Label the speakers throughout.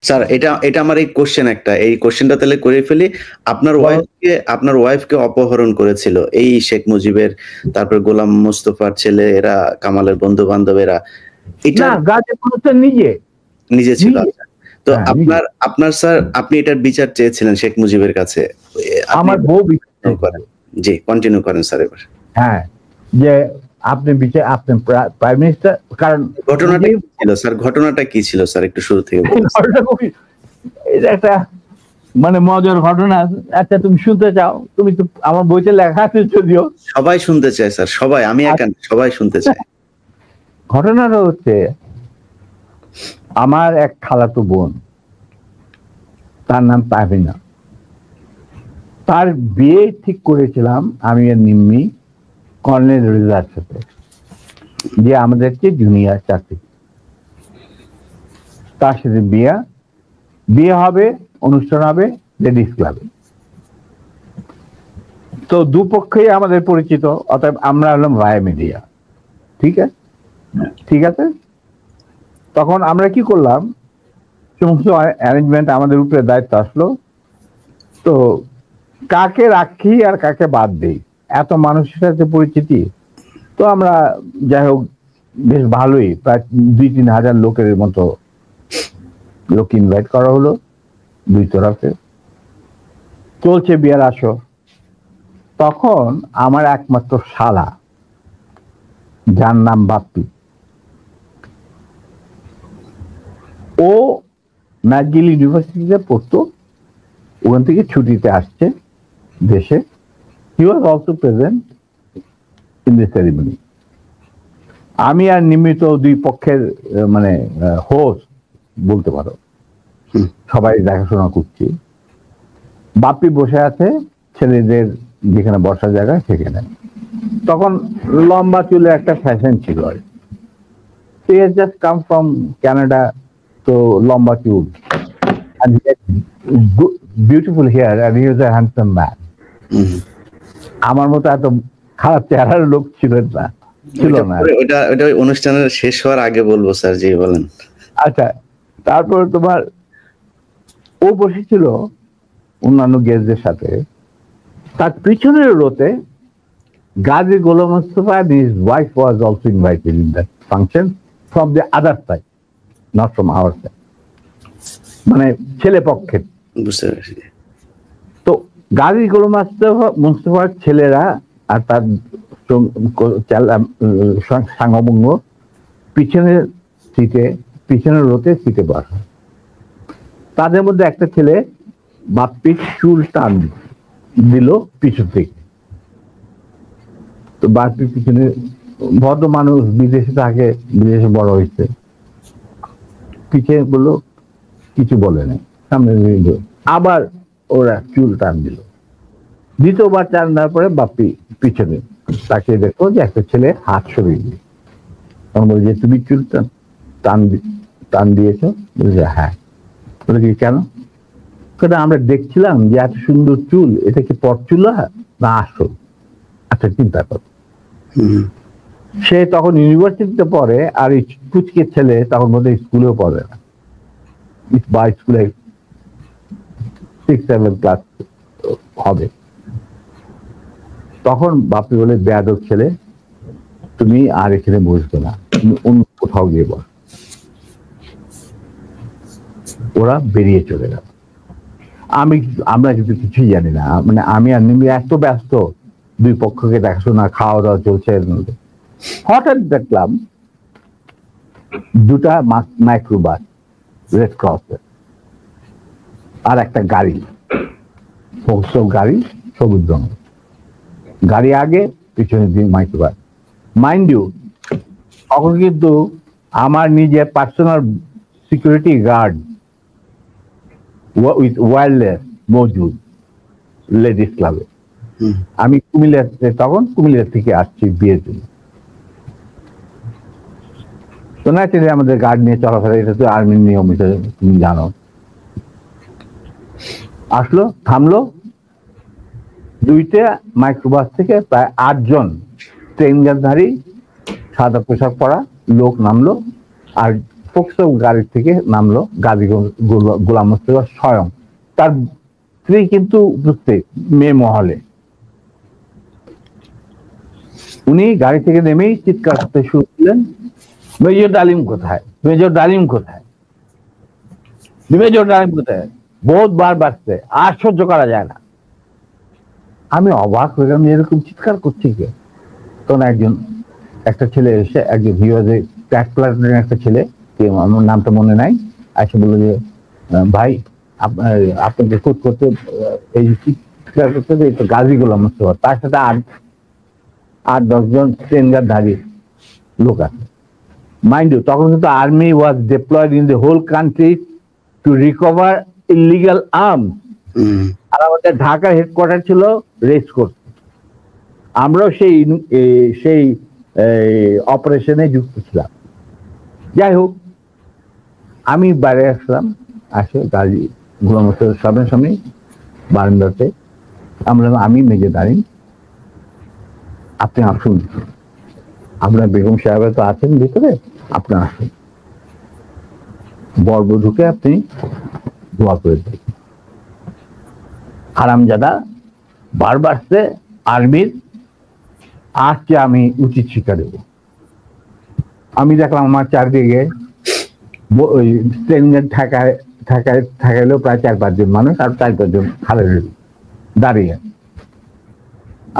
Speaker 1: Sir এটা এটা আমার এই কোশ্চেন একটা, এই কোশ্চেনটা তাহলে করে ফেলি। আপনার ওয়াইফকে অপহরণ করেছিল এই শেখ মুজিবের, তারপর গোলাম মোস্তফার ছেলে, এরা কামালের বন্ধু বান্ধবেরা। এটা
Speaker 2: গাজী হোসেন
Speaker 1: নিজে ছিল। তো আপনার স্যার, আপনি এটার বিচার চেয়েছিলেন শেখ মুজিবের কাছে।
Speaker 2: আমার বউ বিচার
Speaker 1: করেন। জি, কন্টিনিউ করেন স্যার এবার।
Speaker 2: হ্যাঁ, যে আপনি প্রাইম মিনিস্টার, কারণ
Speaker 1: ঘটনাটা কি ছিল স্যার? ঘটনাটা কি ছিল স্যার, একটু শুরু থেকে বলুন।
Speaker 2: এটা একটা মানে মজার ঘটনা। আচ্ছা, তুমি শুনতে চাও? তুমি তো আমার বইতে লেখা আছে যদিও।
Speaker 1: সবাই শুনতে চায় স্যার, সবাই, আমি একা, সবাই শুনতে চায়।
Speaker 2: ঘটনাটা হচ্ছে, আমার এক খালাতো বোন, তার নাম তাহমিনা। তার বিয়ে ঠিক করেছিলাম আমি আর নিম্মি কর্নেল রেজার সাথে, যে আমাদেরকে জুনিয়র চাকরি। তার সাথে বিয়ে হবে, অনুষ্ঠান হবে লেডিস ক্লাবে। তো দুপক্ষেই আমাদের পরিচিত, অতএব আমরা হলাম ভায়া মিডিয়া। ঠিক আছে। তখন আমরা কি করলাম, সমস্ত অ্যারেঞ্জমেন্ট আমাদের উপরে দায়িত্ব আসলো। তো কাকে রাখি আর কাকে বাদ দেই, এত মানুষের সাথে পরিচিতি। তো আমরা যাই হোক বেশ ভালোই, প্রায় 2-3 হাজার লোকের মতো লোক ইনভাইট করা হলো, দুই তরফে চলছে বিয়ের আসর। তখন আমার একমাত্র শালা, যার নাম বাপ্পি, ও ম্যাকগিল ইউনিভার্সিটিতে পড়তো, ওখান থেকে ছুটিতে আসছে দেশে। He was also present in the ceremony. আমি আর নিমিত দুই পক্ষের মানে হোস্ট বলতে পারো, সবাই দেখাশোনা করছি। বাপ্পি বসে আছে ছেলেদের যেখানে বসার জায়গা সেখানে। তখন লম্বা চুলে একটা ফ্যাশন ছিল, he has just come from Canada, তো লম্বা চুল, and he had beautiful hair, and he was a handsome man. আমার মতো এত খারাপ চেহারার লোক ছিল না।
Speaker 1: ওটা অনুষ্ঠানের শেষ হওয়ার আগে বলবো স্যার, জি বলেন।
Speaker 2: আচ্ছা, তারপর তোমার ও বসেছিল অন্যান্য গেস্টদের সাথে, তার পিছনের রোতে Gazi Golam Mostafa and his wife was also invited in that function from the other side, not from our side, মানে ছেলে পক্ষের।
Speaker 1: বুঝতে পারছি।
Speaker 2: তো গাজী গোলাম মোস্তফার ছেলেরা আর তার সাঙ্গবঙ্গ পিছনের রোতে সিটে বসা। তাদের মধ্যে একটা ছেলে বাপ্পির চুল টান দিল পিছন থেকে। তো বাপ্পির পিছনে, ভদ্র মানুষ, বিদেশে থাকে, বিদেশে বড় হয়েছে, পিছিয়ে বললো, কিছু বলে নাই, সামনে আবার ওরা চুল টান দিল। দ্বিতীয়বার টান দেওয়ার পরে বাপ্পি পিছনে তাকে দেখো যে একটা ছেলে হাত সরিয়ে দিল। তখন বলে যে তুমি চুল টান দিয়েছ? বলছে হ্যাঁ। বলে কি কেন? আমরা দেখছিলাম যে এত সুন্দর চুল, এটা কি পরচুলা না আসল? আচ্ছা, চিন্তা কর। সে তখন ইউনিভার্সিটিতে পড়ে, আর এই কুচকে ছেলে তখন বোধ হয় স্কুলেও পড়ে না, বা স্কুলে 6-7 ক্লাস হবে। তখন বাপি বলে, বেয়াদব ছেলে, তুমি আর এখানে বসবে না, তুমি অন্য কোথাও গিয়ে বস। ওরা বেরিয়ে চলে গেল। আমরা কিন্তু কিছুই জানি না, মানে আমি আর নিমি এত ব্যস্ত, দুই পক্ষকে দেখাশোনা, খাওয়া দাওয়া চলছে। হঠাৎ দেখলাম দুটা মাইক্রোবাস, রেড ক্রসের, আর একটা গাড়ি, গাড়ি সবুজ রঙ, গাড়ি আগে, পিছনে দিন মাইক্রোবাস। মাইন্ড ইউ, তখন কিন্তু আমার নিজের personal security guard with wireless মজুদ লেডিস ক্লাবে। আমি কুমিল্লা থেকে আসছি বিয়ের জন্য। তো ন্যাচারালি আমাদের গার্ড নিয়ে চলাফেরা, এটা তো আর্মির নিয়ম, এটা তুমি জানো। আসলো, থামলো, দুইটা মাইক্রোবাস থেকে প্রায় 8 জন ট্রেন গানধারী সাদা পোশাক পরা লোক নামলো, আর ফোকসো গাড়ি থেকে নামলো গাজী গোলাম মোস্তফা স্বয়ং, তার স্ত্রী কিন্তু উপস্থিত মেয়ে মহলে। উনি গাড়ি থেকে নেমেই চিৎকার করতে শুরু করলেন, মেজর ডালিম কোথায়, মেজর ডালিম কোথায়, মেজর ডালিম কোথায়, বহুত বার বাড়ছে, আর সহ্য করা যায় না। আমি অবাক হয়ে গেলাম, এরকম চিৎকার করছি কে? তখন একটা ছেলে এসে, একজন হিওয়াজে ট্র্যাক প্লাটুনের একটা ছেলে, আমার নামটা মনে নাই, এসে বললো যে ভাই আপনাকে খুঁত করতে এই চিৎকার করতে এই তো গাজী গোলাম মোস্তফা, তার সাথে 8-10 জন ট্রেনগারধারী লোক আছে। মাইন্ড ইউ, তখন কিন্তু army was deployed in the whole country to recover illegal arms. আর আমাদের ঢাকার হেডকোয়ার্টার ছিল রেস কোর্স, আমরাও সেই অপারেশনে যুক্ত ছিলাম। যাই হোক, আমি বাইরে আসলাম, আসে গাজী গোলাম মোস্তফার সামনে বারান্দাতে। আমি মেজর ডালিম, আপনি আসুন, আপনার বেগম সাহেব তো আছেন ভিতরে, আপনি আসুন, বরবধূকে আপনি দোয়া করে দেন। হারামজাদা বারবার সে আর্মির, আজকে আমি উচিত শিক্ষা দেব। আমি দেখলাম আমার চারদিকে ওই ট্রেনের ঠেকাইলেও প্রায় 4-5 জন মানুষ, আর 4-5 জন খালের দাঁড়িয়ে।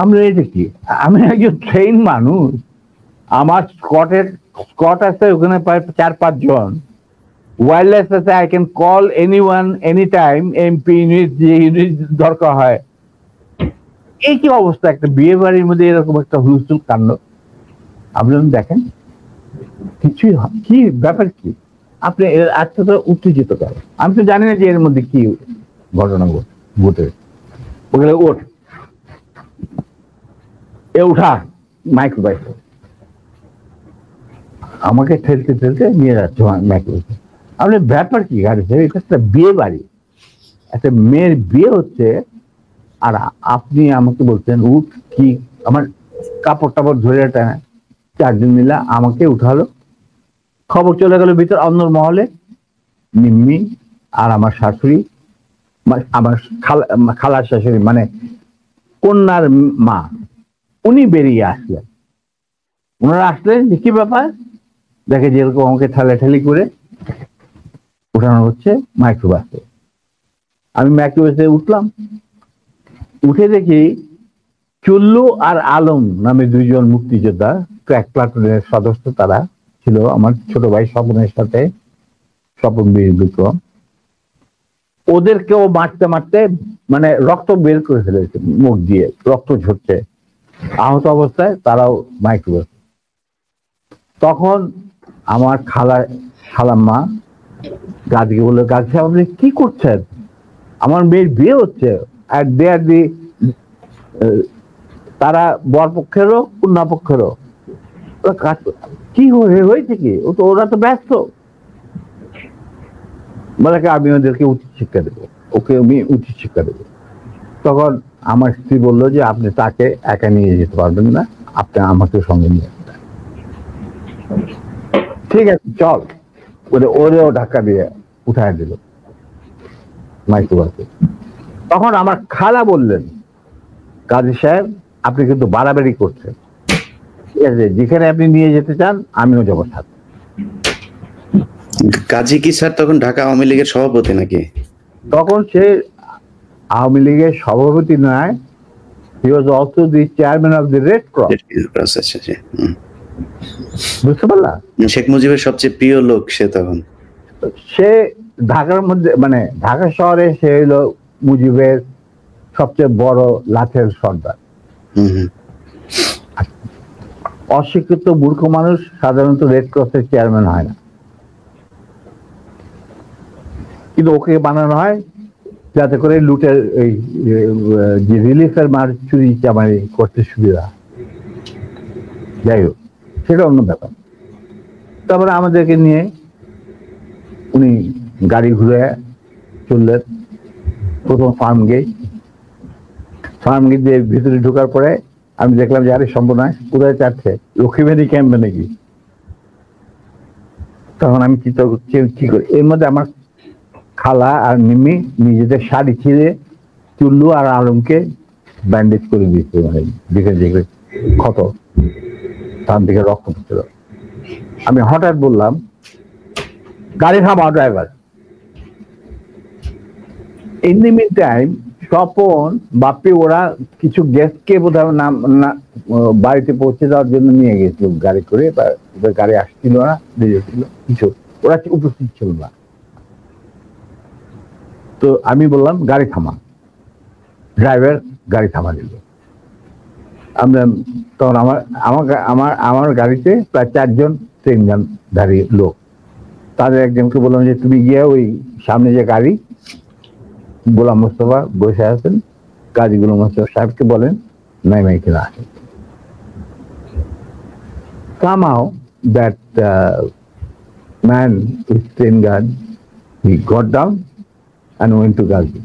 Speaker 2: আমরা এটা কি, আমি একজন ট্রেন মানুষ, আমার স্কট আছে ওখানে প্রায় 4-5 জন, ওয়্যারলেস আছে, I can call anyone any time, MP unit যে ইউনিট দরকার হয়। এই কি অবস্থা, একটা বিয়ে বাড়ির মধ্যে এরকম একটা হুলস্থুল কাণ্ড। আপনি দেখেন কিছুই, কি ব্যাপার কি, আপনি আজকে তো উত্তেজিত করেন। আমি তো জানি না যে এর মধ্যে কি ঘটনা ঘটে। ওগুলো ওঠ, এ উঠা, মাইক্রোবাইক আমাকে ঠেলতে ঠেলতে নিয়ে যাচ্ছে মাইক্রোবাইক। আপনি ব্যাপার কি গাড়িতে, এটা একটা বিয়ে বাড়ি, একটা মেয়ের বিয়ে হচ্ছে, আর আপনি আমাকে বলছেন উঠ, কি আমার কাপড় টাপড় ধরে 4 জন মিলা আমাকে উঠালো। খবর চলে গেল ভিতর অন্দর মহলে, নিম্মি আর আমার শাশুড়ি, আমার খালার শাশুড়ি মানে কন্যার মা, উনি বেরিয়ে আসলেন। ওনারা আসলেন যে কি ব্যাপার, দেখে যেরকম আমাকে ঠেলাঠেলি করে উঠানো হচ্ছে মাইক্রোবাসে। আমি মাইক্রোবাসে উঠলাম, উঠে দেখি চুল্লু আর আলম নামে 2 জন মুক্তিযোদ্ধা, ক্র্যাক প্লাটুনের সদস্য, তারা ছিল আমার ছোট ভাই স্বপনের সাথে, স্বপন বীর বিক্রম। ওদেরকেও মারতে মারতে মানে রক্ত বের করে ফেলেছে, মুখ দিয়ে রক্ত ঝরছে, আহত অবস্থায় তারাও মাইক্রোবাস। তখন আমার খালাম্মা গাজীকে বললো, গাজী সাহেব আপনি কি করছেন, আমার মেয়ের বিয়ে হচ্ছে, আর দে আর দি তারা বর পক্ষেরও কন্যা পক্ষেরও, কি হয়েছে কি, ওরা তো ব্যস্ত। বলে আমি ওদেরকে উচিত শিক্ষা দেবো, ওকে আমি উচিত শিক্ষা দেবো। তখন আমার স্ত্রী বললো যে আপনি তাকে একা নিয়ে যেতে পারবেন না, আপনি আমাকে সঙ্গে নিয়ে আসবেন। ঠিক আছে চল, ওরেও ধাক্কা দিয়ে উঠায় দিল মাইক্রোবাসে। তখন আমার খালা বললেন, গাজী সাহেব আপনি কিন্তু বাড়াবাড়ি করছেন, ঠিক আছে, যেখানে আপনি নিয়ে যেতে চান আমিও যাবো সাথে।
Speaker 1: গাজী কি স্যার তখন ঢাকা আওয়ামী লীগের সভাপতি নাকি?
Speaker 2: তখন সে আওয়ামী লীগের সভাপতি নয়, he was also the chairman of the Red Cross। বুঝতে পারলাম,
Speaker 1: শেখ মুজিবের সবচেয়ে প্রিয় লোক সে। তখন
Speaker 2: সে ঢাকার মধ্যে মানে ঢাকা শহরে সে হলো মুজিবের সবচেয়ে বড় লাঠের সর্দার। অশিক্ষিত মূর্খ মানুষ সাধারণত রেড ক্রসের চেয়ারম্যান হয় না, কিন্তু ওকে বানানো হয় যাতে করে লুটের এই যে রিলিফের মার চুরি চামারি করতে সুবিধা। যাই হোক, সেটা অন্য ব্যাপার। তারপরে আমাদেরকে নিয়ে উনি গাড়ি ঘুরে চললেন প্রথম ফার্ম গেট দিয়ে ভিতরে ঢোকার পরে আমি দেখলাম যে আরে সম্ভব নয়, কোথায় চাচ্ছে, লক্ষ্মীবাড়ি ক্যাম্পে নাকি। তখন আমি চিন্তা করছি কি করি। এর মধ্যে আমার খালা আর মিমি নিজেদের শাড়ি ছিঁড়ে চুল্লু আর আলমকে ব্যান্ডেজ করে দিয়েছে, মানে দেখে দেখে ক্ষত, তার দিকে রক্ত পড়ছিল। আমি হঠাৎ বললাম, গাড়ি থামাও driver. In the mean time Swapan Bapi ওরা কিছু গেস্টকে বোধহয় বাড়িতে পৌঁছে দেওয়ার জন্য নিয়ে গেছিল গাড়ি করে, বা ওদের গাড়ি আসছিল না, ছিল কিছু, ওরা উপস্থিত ছিল না। তো আমি বললাম গাড়ি থামা, ড্রাইভার গাড়ি থামা দিল। আমরা তখন আমার গাড়িতে প্রায় 4জন ট্রেনগান দাঁড়িয়ে লোক, তাদের একজনকে বললাম যে তুমি গিয়ে ওই সামনে যে গাড়ি গোলাম মোস্তফা বসে আছেন, কাজী গোলাম মোস্তফা সাহেবকে বলেন নাই কিনা আসে। Somehow that man is train guard, he got down and went to Gazi.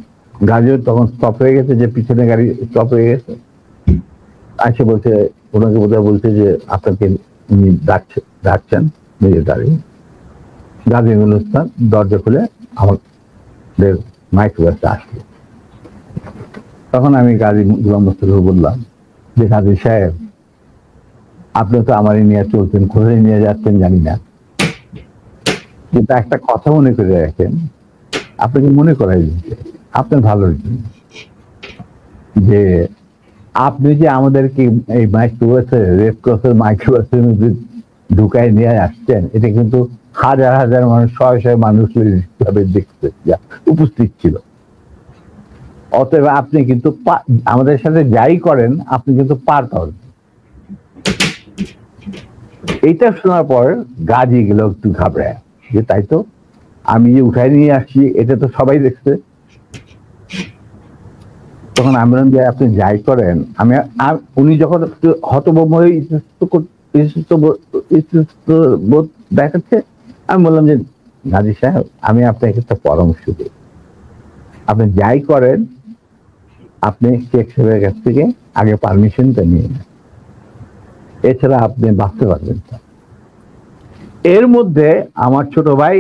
Speaker 2: গাজীও তখন স্টপ হয়ে গেছে, যে পিছনে গাড়ি স্টপ হয়ে গেছে। আসে বলছে, ওনাকে বোধহয় বলছে যে আপনাকে উনি ডাকছেন নিজে দাঁড়িয়ে। গাজী ইসলাম দরজা খুলে আমাদের মাইক্রোবাসে আসলো। তখন আমি গাজী গোলাম মোস্তফাকে বললাম যে গাজী সাহেব, আপনি তো আমারই নিয়ে চলছেন, কোথায় নিয়ে যাচ্ছেন জানি না, কিন্তু একটা কথা মনে করে রাখেন, আপনাকে মনে করাই দিচ্ছে আপনার ভালোর জন্য, যে আপনি যে আমাদেরকে এই মাইক্রোবাসে, রেড ক্রসের মাইক্রোবাসের মধ্যে ঢুকায় নিয়ে আসছেন, এটা কিন্তু হাজার হাজার মানুষ, শয়ে শয়ে মানুষ দেখতে উপস্থিত ছিল। অতএব আপনি কিন্তু আমাদের সাথে যাই করেন, আপনি কিন্তু পার পাবেন। এইটা শোনার পর গাজী গেল একটু ঘাবড়ায়, যে তাই তো, আমি যে উঠাই নিয়ে আসছি এটা তো সবাই দেখছে। তখন আমি বললাম যে আপনি যাই করেন, উনি যখন একটু হতভম্ব হয়ে বোধ দেখাচ্ছে, আমি বললাম যে গাজী সাহেব, আমি আপনাকে একটা পরামর্শ দিই, আপনি যাই করেন আপনি শেখ সাহেবের কাছ থেকে আগে পারমিশনটা নিয়ে নেন, এছাড়া আপনি বাঁচতে পারবেন না। এর মধ্যে আমার ছোট ভাই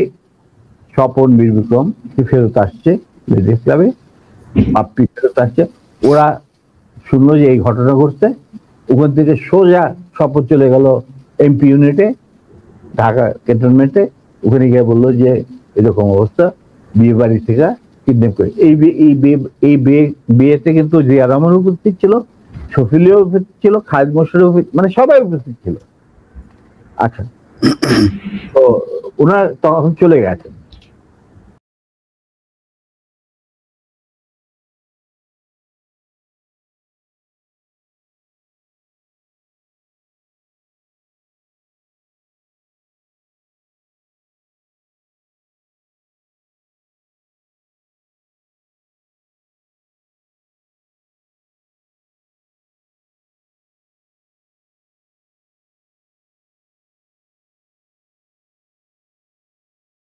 Speaker 2: স্বপন বীর বিক্রম ফেরত আসছে লেডিস ক্লাবে, বাপ্পি ফেরত আসছে। ওরা শুনলো যে এই ঘটনা ঘটছে, ওখান থেকে সোজা স্বপন চলে গেল এমপি ইউনিটে, ঢাকা ক্যান্টনমেন্টে। ওখানে গিয়ে বললো যে এরকম অবস্থা, বিয়ে বাড়ি থেকে কিডন্যাপ করে। এই বিয়েতে কিন্তু জিয়া রহমান উপস্থিত ছিল, শফিলিও উপস্থিত ছিল, খালেদ মোশাররফ, মানে সবাই উপস্থিত ছিল। আচ্ছা, তো ওনারা তখন চলে গেছেন।